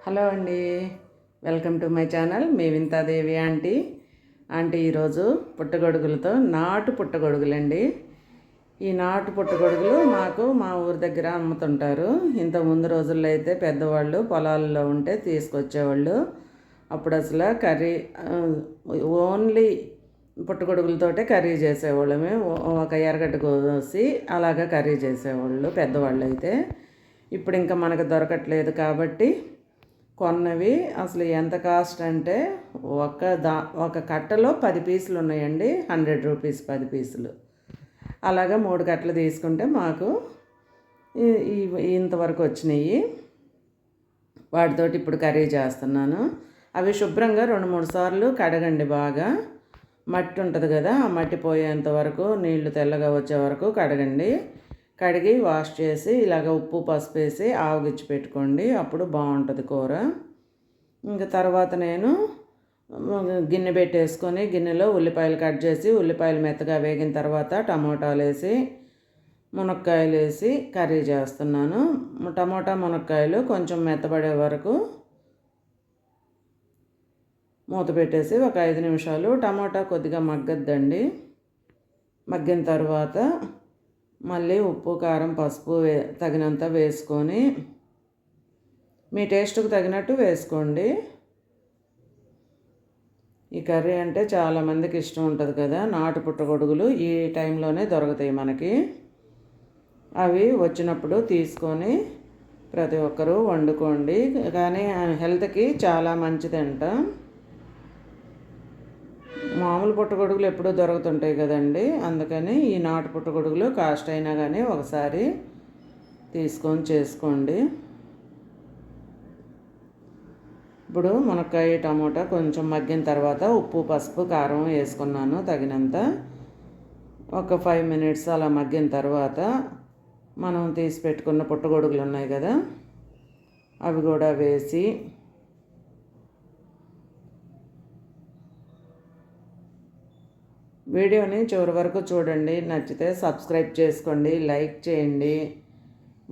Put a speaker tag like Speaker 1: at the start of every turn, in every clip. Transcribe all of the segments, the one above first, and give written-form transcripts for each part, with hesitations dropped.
Speaker 1: Hello అండి, welcome to my channel me Vinthadevi aunty ఈరోజు పుట్టగొడుగులతో నాటు పుట్టగొడుగులండి. ఈ నాటు పుట్టగొడుగులు మాకు మా ఊరి దగ్గర అమ్ముతుంటారు. ఇంత ముందు రోజుల్లో అయితే పెద్దవాళ్ళు పొలాల్లో ఉంటే తీసుకొచ్చేవాళ్ళు. అప్పుడు అసలు కర్రీ ఓన్లీ పుట్టగొడుగులతోటే కర్రీ చేసేవాళ్ళమే. ఒక ఎర్రగడ్డ కోసి అలాగా కర్రీ చేసేవాళ్ళు పెద్దవాళ్ళు అయితే. ఇప్పుడు ఇంకా మనకు దొరకట్లేదు కాబట్టి కొన్నవి అసలు ఎంత కాస్ట్ అంటే ఒక కట్టలో 10 పీసులు ఉన్నాయండి. 100 రూపీస్ 10 పీసులు. అలాగా 3 కట్టలు తీసుకుంటే మాకు ఇంతవరకు వచ్చినాయి. వాటితోటి ఇప్పుడు కర్రీ చేస్తున్నాను. అవి శుభ్రంగా 2-3 సార్లు కడగండి. బాగా మట్టి ఉంటుంది కదా, ఆ మట్టి పోయేంత వరకు, నీళ్లు తెల్లగా వచ్చే వరకు కడగండి. కడిగి వాష్ చేసి ఇలాగ ఉప్పు పసుపు వేసి ఆవగిచ్చి పెట్టుకోండి. అప్పుడు బాగుంటుంది కూర. ఇంకా తర్వాత నేను గిన్నె పెట్టేసుకొని గిన్నెలో ఉల్లిపాయలు కట్ చేసి, ఉల్లిపాయలు మెత్తగా వేగిన తర్వాత టమోటాలు వేసి మునక్కాయలు వేసి కర్రీ చేస్తున్నాను. టమోటా మునక్కాయలు కొంచెం మెత్తబడే వరకు మూత పెట్టేసి ఒక 5 నిమిషాలు టమోటా కొద్దిగా మగ్గద్దండి. మగ్గిన తర్వాత మళ్ళీ ఉప్పు కారం పసుపు తగినంత వేసుకొని మీ టేస్ట్కి తగినట్టు వేసుకోండి. ఈ కర్రీ అంటే చాలామందికి ఇష్టం ఉంటుంది కదా. నాటు పుట్టగొడుగులు ఈ టైంలోనే దొరుకుతాయి మనకి. అవి వచ్చినప్పుడు తీసుకొని ప్రతి ఒక్కరూ వండుకోండి. కానీ హెల్త్కి చాలా మంచిదంట. మామూలు పుట్టగొడుగులు ఎప్పుడూ దొరుకుతుంటాయి కదండి. అందుకని ఈ నాటు పుట్టగొడుగులు కాస్ట్ అయినా కానీ ఒకసారి తీసుకొని చేసుకోండి. ఇప్పుడు మునక్కాయ టమోటా కొంచెం మగ్గిన తర్వాత ఉప్పు పసుపు కారం వేసుకున్నాను తగినంత. ఒక 5 మినిట్స్ అలా మగ్గిన తర్వాత మనం తీసి పెట్టుకున్న పుట్టగొడుగులు ఉన్నాయి కదా, అవి కూడా వేసి వీడియోని చివరి వరకు చూడండి. నచ్చితే సబ్స్క్రైబ్ చేసుకోండి, లైక్ చేయండి.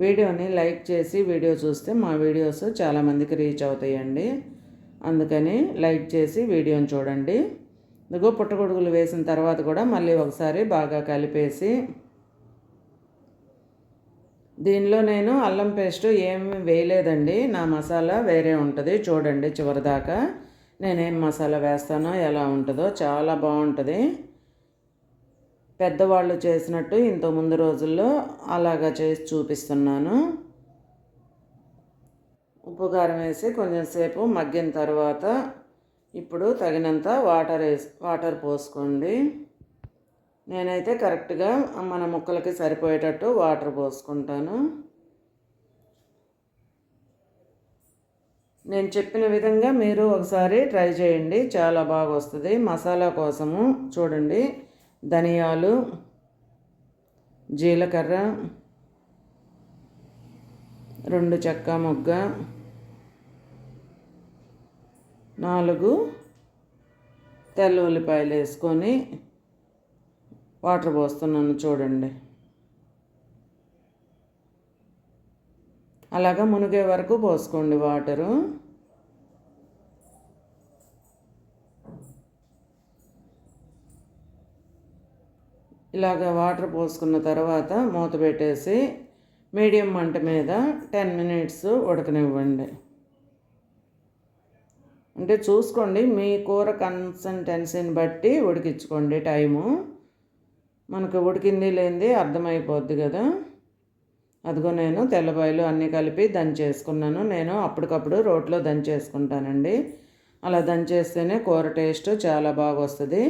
Speaker 1: వీడియోని లైక్ చేసి వీడియో చూస్తే మా వీడియోస్ చాలామందికి రీచ్ అవుతాయండి. అందుకని లైక్ చేసి వీడియోని చూడండి. ఇదిగో పుట్టగొడుగులు వేసిన తర్వాత కూడా మళ్ళీ ఒకసారి బాగా కలిపేసి, దీనిలో నేను అల్లం పేస్ట్ ఏమి వేయలేదండి. నా మసాలా వేరే ఉంటుంది, చూడండి చివరిదాకా నేనేం మసాలా వేస్తానో ఎలా ఉంటుందో. చాలా బాగుంటుంది. పెద్దవాళ్ళు చేసినట్టు ఇంతకుముందు రోజుల్లో అలాగా చేసి చూపిస్తున్నాను. ఉప్పు కారం వేసి కొంచెం సేపు మగ్గిన తర్వాత ఇప్పుడు తగినంత వాటర్ పోసుకోండి. నేనైతే కరెక్ట్గా మన ముక్కలకి సరిపోయేటట్టు వాటర్ పోసుకుంటాను. నేను చెప్పిన విధంగా మీరు ఒకసారి ట్రై చేయండి, చాలా బాగా వస్తుంది. మసాలా కోసము చూడండి, ధనియాలు, జీలకర్ర, 2 చెక్క మొగ్గ, 4 తెల్ల ఉల్లిపాయలు వేసుకొని వాటర్ పోస్తున్నాను. చూడండి అలాగా మునిగే వరకు పోసుకోండి వాటరు. ఇలాగ వాటర్ పోసుకున్న తర్వాత మూత పెట్టేసి మీడియం మంట మీద 10 మినిట్స్ ఉడకనివ్వండి. అంటే చూసుకోండి, మీ కూర కన్సిస్టెన్సీని బట్టి ఉడికించుకోండి. టైము మనకు ఉడికింది లేనిది అర్థమైపోద్ది కదా. అదిగో నేను తెల్లపాయలు అన్నీ కలిపి దంచేసుకున్నాను. నేను అప్పటికప్పుడు రోట్లో దంచేసుకుంటానండి. అలా దంచేస్తేనే కూర టేస్ట్ చాలా బాగా వస్తుంది.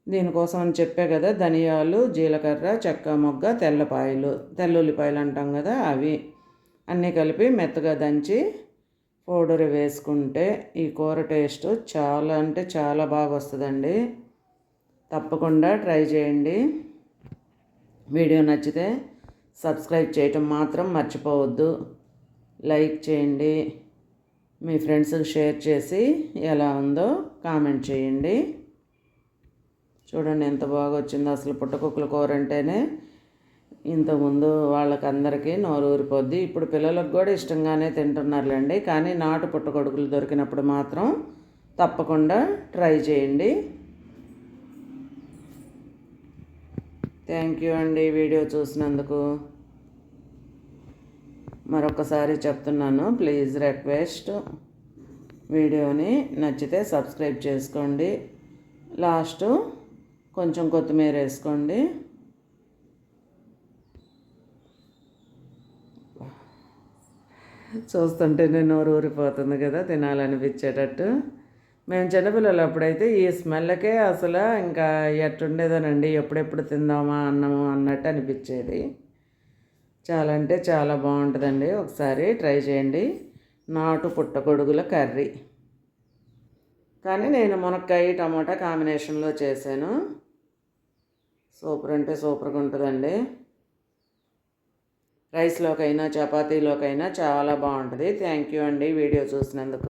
Speaker 1: దీనికోసం అని చెప్పే కదా, ధనియాలు, జీలకర్ర, చెక్క మొగ్గ, తెల్లుల్లిపాయలు అంటాం కదా, అవి అన్నీ కలిపి మెత్తగా దంచి పౌడర్ వేసుకుంటే ఈ కూర టేస్ట్ చాలా అంటే చాలా బాగా వస్తుందండి. తప్పకుండా ట్రై చేయండి. వీడియో నచ్చితే సబ్స్క్రైబ్ చేయటం మాత్రం మర్చిపోవద్దు. లైక్ చేయండి, మీ ఫ్రెండ్స్కి షేర్ చేసి ఎలా ఉందో కామెంట్ చేయండి. చూడండి ఎంత బాగా వచ్చిందో. అసలు పుట్టకుక్కల కూర అంటేనే ఇంతకుముందు వాళ్ళకందరికీ నోరు ఊరిపోద్ది. ఇప్పుడు పిల్లలకు కూడా ఇష్టంగానే తింటున్నారులేండి. కానీ నాటు పుట్టగొడుగులు దొరికినప్పుడు మాత్రం తప్పకుండా ట్రై చేయండి. థ్యాంక్ యూ అండి వీడియో చూసినందుకు. మరొకసారి చెప్తున్నాను, ప్లీజ్ రిక్వెస్ట్, వీడియోని నచ్చితే సబ్స్క్రైబ్ చేసుకోండి. లాస్ట్ కొంచెం కొత్తిమీర వేసుకోండి. చూస్తుంటేనే నోరు ఊరిపోతుంది కదా, తినాలనిపించేటట్టు. మేము చిన్నపిల్లలు అప్పుడైతే ఈ స్మెల్కే అసలు ఇంకా ఎట్టుండేదోనండి, ఎప్పుడెప్పుడు తిందామా అన్నము అన్నట్టు అనిపించేది. చాలా అంటే చాలా బాగుంటుందండి. ఒకసారి ట్రై చేయండి. నాటు పుట్టగొడుగుల కర్రీ. కానీ నేను మునక్కాయ టమోటా కాంబినేషన్లో చేశాను. సూపర్ అంటే సూపర్గా ఉంటుందండి. రైస్లోకైనా చపాతీలోకైనా చాలా బాగుంటుంది. థ్యాంక్ యూ అండి వీడియో చూసినందుకు.